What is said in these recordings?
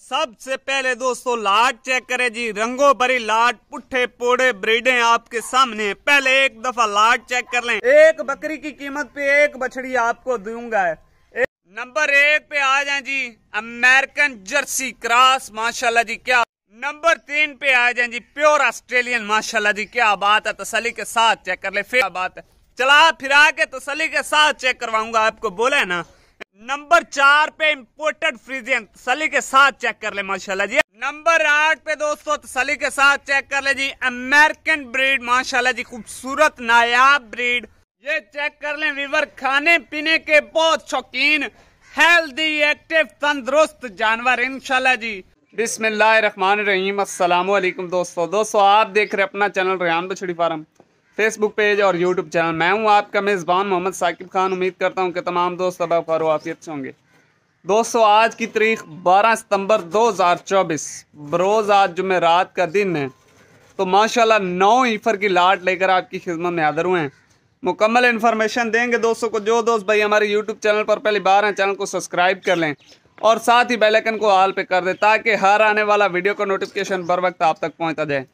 सबसे पहले दोस्तों लाट चेक करें जी। रंगों भरी लाट, पुट्ठे पोड़े ब्रीडें आपके सामने। पहले एक दफा लाट चेक कर लें। एक बकरी की कीमत पे एक बछड़ी आपको दूंगा। नंबर 1 पे आ जाए जी अमेरिकन जर्सी क्रॉस, माशाल्लाह जी क्या। नंबर 3 पे आ जाए जी प्योर ऑस्ट्रेलियन, माशाल्लाह जी क्या बात है। तसल्ली के साथ चेक कर ले, फिर बात है चला फिरा के तसल्ली के साथ चेक करवाऊंगा आपको, बोले ना। नंबर 4 पे इम्पोर्टेड फ्रीजियन, तसल्ली के साथ चेक कर ले माशाल्लाह जी। नंबर 8 पे दोस्तों तसल्ली के साथ चेक कर ले जी अमेरिकन ब्रीड, माशाल्लाह जी खूबसूरत नायाब ब्रीड। ये चेक कर ले वीवर, खाने पीने के बहुत शौकीन, हेल्दी एक्टिव तंदुरुस्त जानवर इंशाल्लाह जी। बिस्मिल्लाहिर्रहमानिर्रहीम, अस्सलाम वालेकुम दोस्तों आप देख रहे अपना चैनल रेहान बछड़ी फार्म, फेसबुक पेज और यूट्यूब चैनल। मैं हूं आपका मेज़बान मोहम्मद साकिब खान। उम्मीद करता हूं कि तमाम दोस्त अबाफार आफियत से होंगे। दोस्तों आज की तारीख 12 सितंबर 2024, बरोज़ आज जुमेरात का दिन है। तो माशाल्लाह 9 ईफर की लाट लेकर आपकी खिदमत में हाजिर हुए हैं। मुकम्मल इन्फॉर्मेशन देंगे दोस्तों को। जो दोस्त भाई हमारे यूट्यूब चैनल पर पहली बार हैं, चैनल को सब्सक्राइब कर लें और साथ ही बेल आइकन को ऑल पे कर दें ताकि हर आने वाला वीडियो का नोटिफिकेशन बर वक्त आप तक पहुंचता जाए।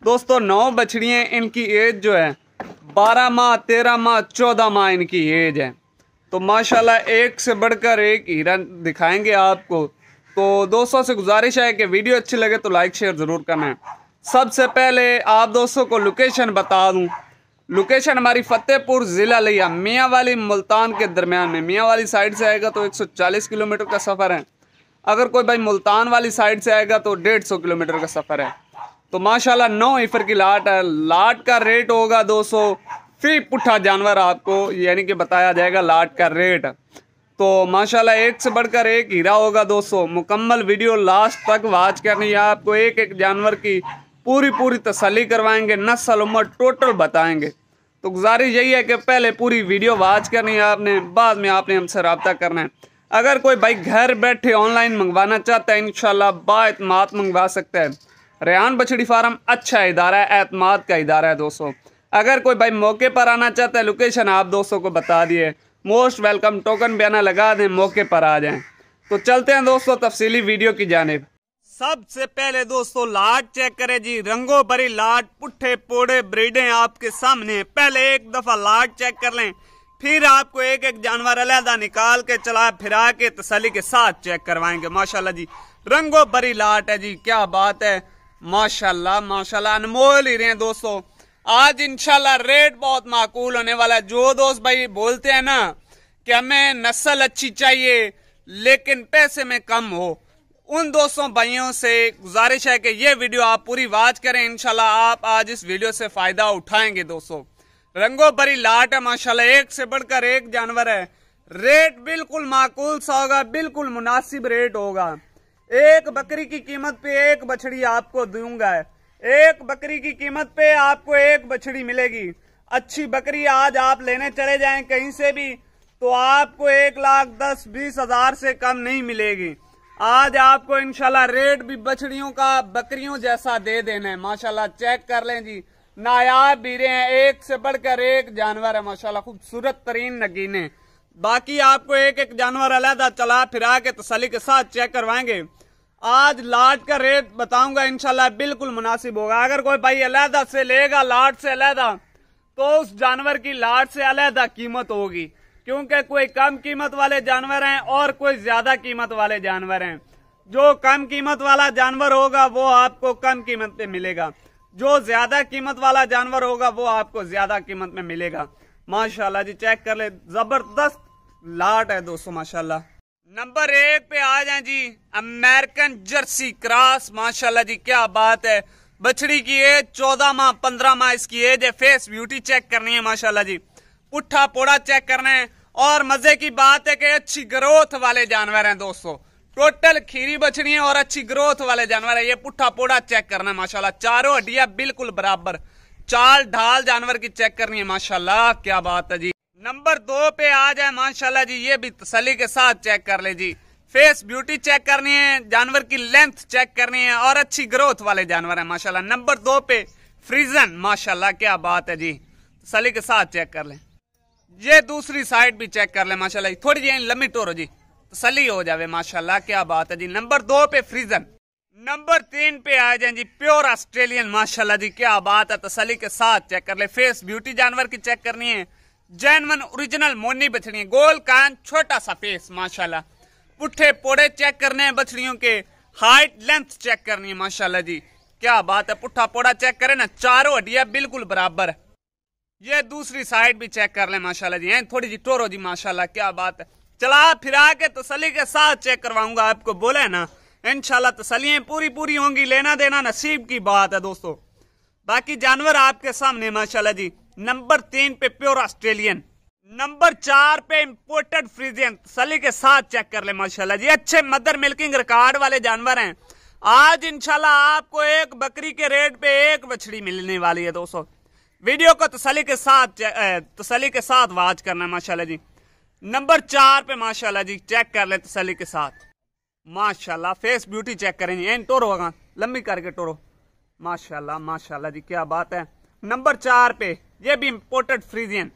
दोस्तों 9 बछड़ियाँ, इनकी एज जो है 12 माह 13 माह 14 माह इनकी एज है। तो माशाल्लाह एक से बढ़कर एक हीरा दिखाएंगे आपको। तो दोस्तों से गुजारिश है कि वीडियो अच्छी लगे तो लाइक शेयर ज़रूर करना है। सबसे पहले आप दोस्तों को लोकेशन बता दूं। लोकेशन हमारी फतेहपुर ज़िला लिया, मियाँ वाली मुल्तान के दरमियान में। मियाँ वाली साइड से आएगा तो 140 किलोमीटर का सफ़र है। अगर कोई भाई मुल्तान वाली साइड से आएगा तो 150 किलोमीटर का सफ़र है। तो माशाल्लाह 9 ईफर की लाट है। लाट का रेट होगा 200 फी पुट्ठा जानवर आपको यानी कि बताया जाएगा लाट का रेट। तो माशाल्लाह एक से बढ़कर एक हीरा होगा दोस्तों। मुकम्मल वीडियो लास्ट तक वॉच करनी है आपको। एक एक जानवर की पूरी तसल्ली करवाएंगे, नस्ल उम्र टोटल बताएंगे। तो गुजारिश यही है कि पहले पूरी वीडियो वॉच करनी है आपने, बाद में आपने हमसे रब्ता करना है। अगर कोई भाई घर बैठे ऑनलाइन मंगवाना चाहता है इंशाल्लाह बाएतमाद मंगवा सकता है। रेहान बछड़ी फार्म अच्छा इदारा है, एतमाद का इदारा है दोस्तों। अगर कोई भाई मौके पर आना चाहता है, लोकेशन आप दोस्तों को बता दिए, मोस्ट वेलकम, टोकन बयाना लगा दें, मौके पर आ जाएं। तो चलते हैं दोस्तों तफसीली वीडियो की जानिब। सबसे पहले दोस्तों लाट चेक करें जी। रंगों भरी लाट, पुट्ठे पोड़े ब्रीडें आपके सामने। पहले एक दफा लाट चेक कर लें, फिर आपको एक एक जानवर अलहदा निकाल के चला फिरा के तसल्ली के साथ चेक करवाएंगे। माशाल्लाह जी रंगों भरी लाट है जी, क्या बात है। माशाल्लाह माशाल्लाह अनमोल ही रहे हैं दोस्तों। आज इंशाल्लाह रेट बहुत माकूल होने वाला है। जो दोस्त भाई बोलते हैं ना कि हमें नस्ल अच्छी चाहिए लेकिन पैसे में कम हो, उन दोस्तों भाइयों से गुजारिश है कि ये वीडियो आप पूरी वॉच करें। इंशाल्लाह आप आज इस वीडियो से फायदा उठाएंगे दोस्तों। रंगों भरी लाट है माशाल्लाह, एक से बढ़कर एक जानवर है। रेट बिल्कुल माकूल सा होगा, बिल्कुल मुनासिब रेट होगा। एक बकरी की कीमत पे एक बछड़ी आपको दूंगा। एक बकरी की कीमत पे आपको एक बछड़ी मिलेगी। अच्छी बकरी आज आप लेने चले जाएं कहीं से भी तो आपको 1,10,20 हज़ार से कम नहीं मिलेगी। आज आपको इंशाल्लाह रेट भी बछड़ियों का बकरियों जैसा दे देना है। माशाल्लाह चेक कर लें जी, नायाब बीरे हैं, एक से बढ़कर एक जानवर है माशाल्लाह, खूबसूरत तरीन नगीने। बाकी आपको एक एक जानवर अलहदा चला फिरा के तसल्ली के साथ चेक करवाएंगे। आज लाट का रेट बताऊंगा इंशाल्लाह बिल्कुल मुनासिब होगा। अगर कोई भाई अलहदा से लेगा लाट से अलहदा तो उस जानवर की लाट से अलहदा कीमत होगी, क्योंकि कोई कम कीमत वाले जानवर हैं और कोई ज्यादा कीमत वाले जानवर हैं। जो कम कीमत वाला जानवर होगा वो आपको कम कीमत पे मिलेगा, जो ज्यादा कीमत वाला जानवर होगा वो आपको ज्यादा कीमत में मिलेगा। माशाल्लाह जी चेक कर ले, जबरदस्त लाट है दोस्तों माशाल्लाह। नंबर 1 पे आ जाए जी अमेरिकन जर्सी क्रॉस, माशाल्लाह जी क्या बात है। बछड़ी की एज 14 माह 15 माह इसकी एज है। फेस ब्यूटी चेक करनी है माशाल्लाह जी, पुट्ठा पोड़ा चेक करना है। और मजे की बात है कि अच्छी ग्रोथ वाले जानवर हैं दोस्तों। टोटल खीरी बछड़ी है और अच्छी ग्रोथ वाले जानवर है। ये पुट्ठा पोड़ा चेक करना है माशाल्लाह, चारों हड्डियां बिल्कुल बराबर, चाल ढाल जानवर की चेक करनी है माशाल्लाह, क्या बात है जी। नंबर 2 पे आ जाए माशाल्लाह जी, ये भी तसल्ली के साथ चेक कर ले जी। फेस ब्यूटी चेक करनी है, जानवर की लेंथ चेक करनी है और अच्छी ग्रोथ वाले जानवर है माशाल्लाह। नंबर 2 पे फ्रीजन, माशाल्लाह क्या बात है जी, तसल्ली के साथ चेक कर ले। ये दूसरी साइड भी चेक कर ले माशाल्लाह, थोड़ी जी लंबी टोरो जी, तसली हो जावे माशाल्लाह, क्या बात है जी। नंबर 2 पे फ्रीजन, नंबर 3 पे आ जाए जी प्योर ऑस्ट्रेलियन, माशाल्लाह जी क्या बात है, तसली के साथ चेक कर ले। फेस ब्यूटी जानवर की चेक करनी है, जेन्युइन ओरिजिनल मोनी बछड़ी है, गोल कान छोटा सा फेस माशाल्लाह, पुट्ठे पोड़े चेक करने हैं बछड़ियों के, हाइट लेंथ चेक करनी है माशाल्लाह जी क्या बात है। पुट्ठा पोड़ा चेक करें ना, चारों हड्डियां बिल्कुल बराबर। ये दूसरी साइड भी चेक कर ले माशाल्लाह जी, थोड़ी जी टोरो जी माशाल्लाह क्या बात है। चला फिरा के तसली के साथ चेक करवाऊंगा आपको, बोले ना इंशाल्लाह तसलियां पूरी होंगी, लेना देना नसीब की बात है दोस्तों। बाकी जानवर आपके सामने माशाल्लाह जी। नंबर 3 पे प्योर ऑस्ट्रेलियन, नंबर 4 पे इंपोर्टेड फ्रीजियन, तसली के साथ चेक कर ले माशाल्लाह जी। अच्छे मदर मिल्किंग रिकॉर्ड वाले जानवर हैं। आज इंशाल्लाह आपको एक बकरी के रेट पे एक बछड़ी मिलने वाली है दोस्तों। वीडियो को तसली के साथ वॉच करना माशाल्लाह जी। नंबर 4 पे माशाल्लाह जी चेक कर ले तसली के साथ माशाल्लाह। फेस ब्यूटी चेक करेंगे, टोरो होगा लंबी करके टोरो माशाल्लाह माशाल्लाह जी क्या बात है। नंबर 4 पे ये भी इंपोर्टेड फ्रीजियन।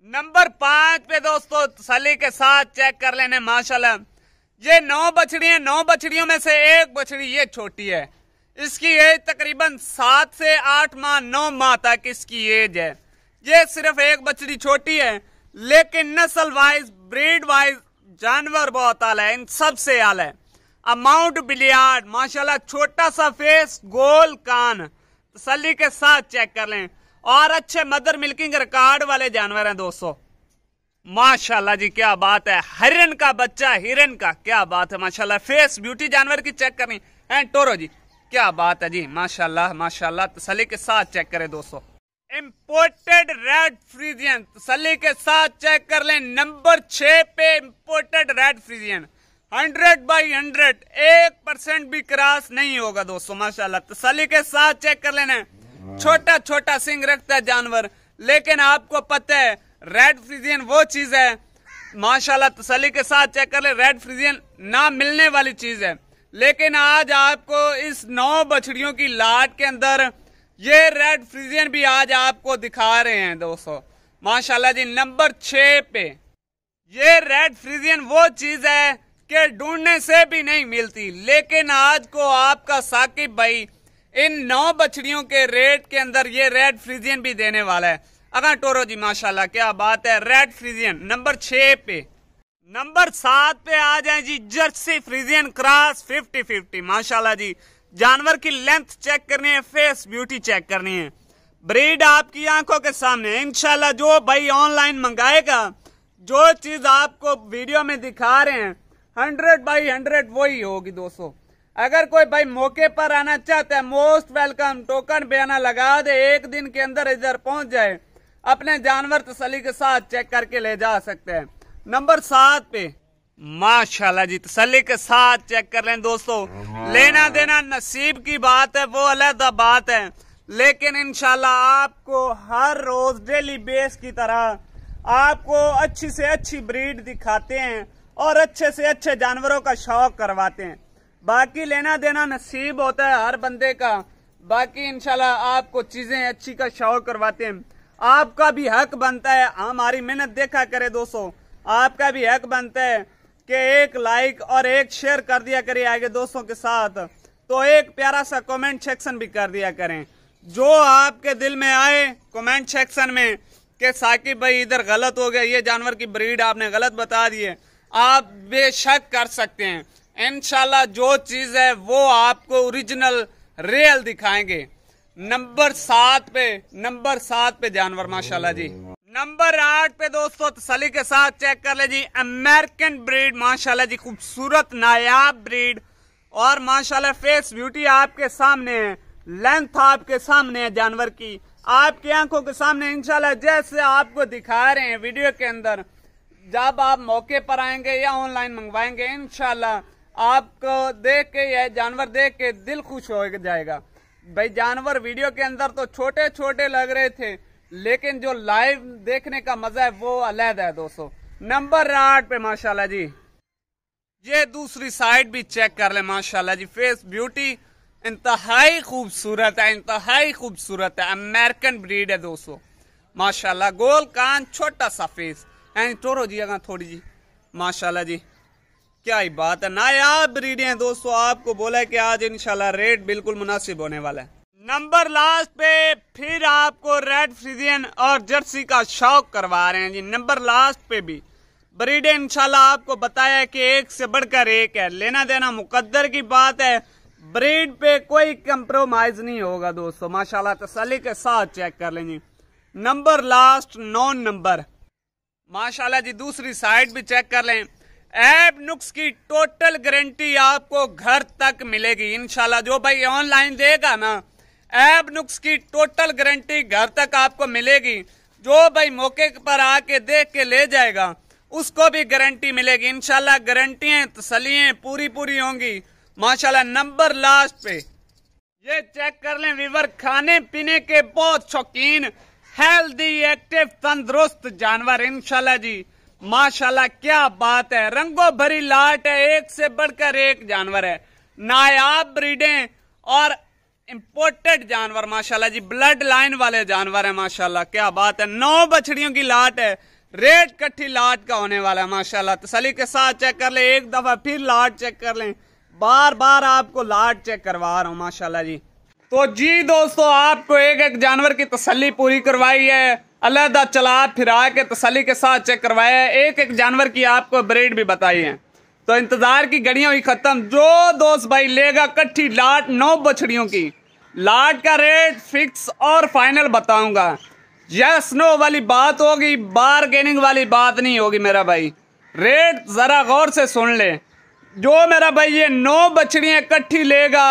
नंबर 5 पे दोस्तों तसली के साथ चेक कर लेने माशाल्लाह। ये 9 बछड़ियां, 9 बछड़ियों में से एक बछड़ी ये छोटी है, इसकी एज तकरीबन 7 से 8 माह 9 माह तक इसकी एज है। ये सिर्फ एक बछड़ी छोटी है, लेकिन नस्ल वाइज ब्रीड वाइज जानवर बहुत आला है, इन सबसे आला है। अमाउंट बिलियार्ड माशाल्लाह, छोटा सा फेस गोल कान, तसल्ली के साथ चेक कर लें, और अच्छे मदर मिल्किंग रिकॉर्ड वाले जानवर हैं दोस्तों माशाल्लाह जी क्या बात है। हिरन का बच्चा, हिरन का क्या बात है माशाल्लाह। फेस ब्यूटी जानवर की चेक करनी है, टोरो जी क्या बात है जी माशाल्लाह माशाल्लाह, तसल्ली के साथ चेक करें दोस्तों। इंपोर्टेड रेड फ्रीजियन, तसल्ली के साथ चेक कर लें। नंबर 6 पे इंपोर्टेड रेड फ्रीजियन, 100/100 1% भी क्रॉस नहीं होगा दोस्तों माशाल्लाह, तसल्ली के साथ चेक कर लेना। छोटा छोटा सिंग रखता है जानवर, लेकिन आपको पता है रेड फ्रीजियन वो चीज है माशाल्लाह, तसल्ली के साथ चेक कर ले। रेड फ्रीजियन ना मिलने वाली चीज है, लेकिन आज आपको इस 9 बछड़ियों की लाट के अंदर ये रेड फ्रीजियन भी आज आपको दिखा रहे हैं दोस्तों माशाल्लाह जी। नंबर 6 पे ये रेड फ्रीजियन वो चीज है कि ढूंढने से भी नहीं मिलती, लेकिन आज को आपका साकिब भाई इन 9 बछड़ियों के रेट के अंदर ये रेड फ्रीजियन भी देने वाला है। अगर टोरो जी माशाल्लाह क्या बात है, रेड फ्रीजियन नंबर 6 पे। नंबर 7 पे आ जाए जी जर्सी फ्रीजियन क्रॉस 50-50 माशाल्लाह जी। जानवर की लेंथ चेक करनी है, फेस ब्यूटी चेक करनी है, ब्रीड आपकी आंखों के सामने। इंशाल्लाह जो भाई ऑनलाइन मंगाएगा, जो चीज आपको वीडियो में दिखा रहे हैं 100/100 वही होगी दोस्तों। अगर कोई भाई मौके पर आना चाहता है, मोस्ट वेलकम, टोकन बयाना लगा दे, एक दिन के अंदर इधर पहुंच जाए, अपने जानवर तसल्ली के साथ चेक करके ले जा सकते हैं। नंबर 7 पे माशाल्लाह जी तसल्ली के साथ चेक कर लें दोस्तों। लेना देना नसीब की बात है, वो अलग बात है, लेकिन इंशाल्लाह आपको हर रोज डेली बेस की तरह आपको अच्छी से अच्छी ब्रीड दिखाते हैं और अच्छे से अच्छे जानवरों का शौक करवाते हैं। बाकी लेना देना नसीब होता है हर बंदे का, बाकी इंशाल्लाह आपको चीजें अच्छी का शौक करवाते हैं। आपका भी हक बनता है, हमारी मेहनत देखा करे दोस्तों, आपका भी हक बनता है कि एक लाइक और एक शेयर कर दिया करिए आगे दोस्तों के साथ, तो एक प्यारा सा कमेंट सेक्शन भी कर दिया करें। जो आपके दिल में आए कमेंट सेक्शन में कि साकिब भाई इधर गलत हो गया, ये जानवर की ब्रीड आपने गलत बता दी है, आप बेशक कर सकते हैं। इंशाल्लाह जो चीज है वो आपको ओरिजिनल रियल दिखाएंगे। नंबर 7 पे जानवर माशाल्लाह जी। नंबर 8 पे दोस्तों तसल्ली के साथ चेक कर ले जी अमेरिकन ब्रीड माशाल्लाह जी, खूबसूरत नायाब ब्रीड, और माशाल्लाह फेस ब्यूटी आपके सामने है, लेंथ आपके सामने है जानवर की, आपकी आंखों के सामने इंशाल्लाह जैसे आपको दिखा रहे हैं वीडियो के अंदर। जब आप मौके पर आएंगे या ऑनलाइन मंगवाएंगे, इंशाल्लाह आपको देख के यह जानवर देख के दिल खुश हो जाएगा। भाई जानवर वीडियो के अंदर तो छोटे छोटे लग रहे थे, लेकिन जो लाइव देखने का मजा है वो अलग है दोस्तों। नंबर 8 पे माशाल्लाह जी ये दूसरी साइड भी चेक कर ले माशाल्लाह जी, फेस ब्यूटी इंतहाई खूबसूरत है, इंतहाई खूबसूरत है, अमेरिकन ब्रीड है दोस्तों माशाल्लाह। गोल कान, छोटा सा फेस, टोरो जी अगर थोड़ी जी माशाल्लाह जी क्या ही बात है, नायाब ब्रीड है दोस्तों। आपको बोला है कि आज इंशाल्लाह रेट बिल्कुल मुनासिब होने वाला है। नंबर लास्ट पे फिर आपको रेड फ्रीजियन और जर्सी का शौक करवा रहे हैं जी। नंबर लास्ट पे भी ब्रीड इंशाल्लाह आपको बताया है कि एक से बढ़कर एक है, लेना देना मुकद्दर की बात है। ब्रीड पे कोई कंप्रोमाइज नहीं होगा दोस्तों, माशाल्लाह तसल्ली के साथ चेक कर लेंगे। नंबर लास्ट 9 नंबर माशाल्लाह जी। दूसरी साइड भी चेक कर लें। ऐब नुक्स की टोटल गारंटी आपको घर तक मिलेगी इंशाल्लाह। जो भाई ऑनलाइन देगा ना, ऐब नुक्स की टोटल गारंटी घर तक आपको मिलेगी। जो भाई मौके पर आके देख के ले जाएगा उसको भी गारंटी मिलेगी इंशाल्लाह। गारंटियां तसल्लियां पूरी होंगी माशाल्लाह। नंबर लास्ट पे ये चेक कर लें वीवर, खाने पीने के बहुत शौकीन, हेल्दी, एक्टिव, तंदुरुस्त जानवर इंशाल्लाह जी। माशाल्लाह क्या बात है, रंगों भरी लाट है, एक से बढ़कर एक जानवर है। नायाब ब्रीडें और इंपोर्टेड जानवर माशाल्लाह जी, ब्लड लाइन वाले जानवर है माशाल्लाह। क्या बात है, 9 बछड़ियों की लाट है, रेट कट्ठी लाट का होने वाला है माशाल्लाह। तसल्ली के साथ चेक कर ले, एक दफा फिर लाट चेक कर लें, बार बार आपको लाट चेक करवा रहा हूं माशाल्लाह जी। तो जी दोस्तों, आपको एक एक जानवर की तसल्ली पूरी करवाई है, अलहदा चला फिरा के तसल्ली के साथ चेक करवाया है, एक एक जानवर की आपको ब्रीड भी बताई है। तो इंतजार की घड़ियां हुई खत्म। जो दोस्त भाई लेगा कट्ठी लाट 9 बछड़ियों की, लाट का रेट फिक्स और फाइनल बताऊंगा। यस नो वाली बात होगी, बारगेनिंग वाली बात नहीं होगी मेरा भाई। रेट जरा गौर से सुन ले। जो मेरा भाई ये 9 बछड़ियां इकट्ठी लेगा,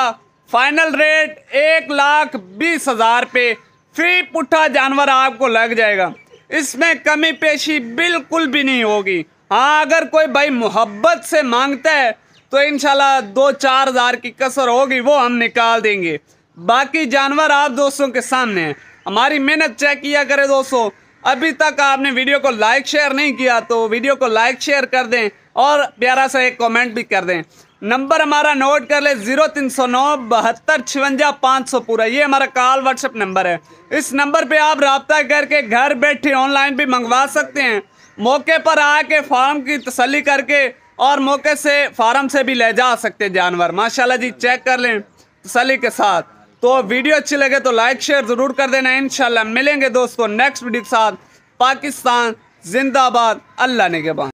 फाइनल रेट 1,20,000 पे फ्री पुट्ठा जानवर आपको लग जाएगा। इसमें कमी पेशी बिल्कुल भी नहीं होगी। हाँ, अगर कोई भाई मोहब्बत से मांगता है तो इंशाल्लाह 2-4 हज़ार की कसर होगी, वो हम निकाल देंगे। बाकी जानवर आप दोस्तों के सामने है। हमारी मेहनत चेक किया करें दोस्तों। अभी तक आपने वीडियो को लाइक शेयर नहीं किया तो वीडियो को लाइक शेयर कर दें और प्यारा सा एक कमेंट भी कर दें। नंबर हमारा नोट कर ले, 0309 72 56 500 पूरा, ये हमारा कॉल व्हाट्सएप नंबर है। इस नंबर पे आप रब्ता करके घर बैठे ऑनलाइन भी मंगवा सकते हैं, मौके पर आके फार्म की तसल्ली करके और मौके से फार्म से भी ले जा सकते हैं जानवर माशाल्लाह जी। चेक कर लें तसल्ली के साथ। तो वीडियो अच्छी लगे तो लाइक शेयर जरूर कर देना। इंशाल्लाह मिलेंगे दोस्तों नेक्स्ट वीडियो के साथ। पाकिस्तान जिंदाबाद, अल्लाह निगहबान।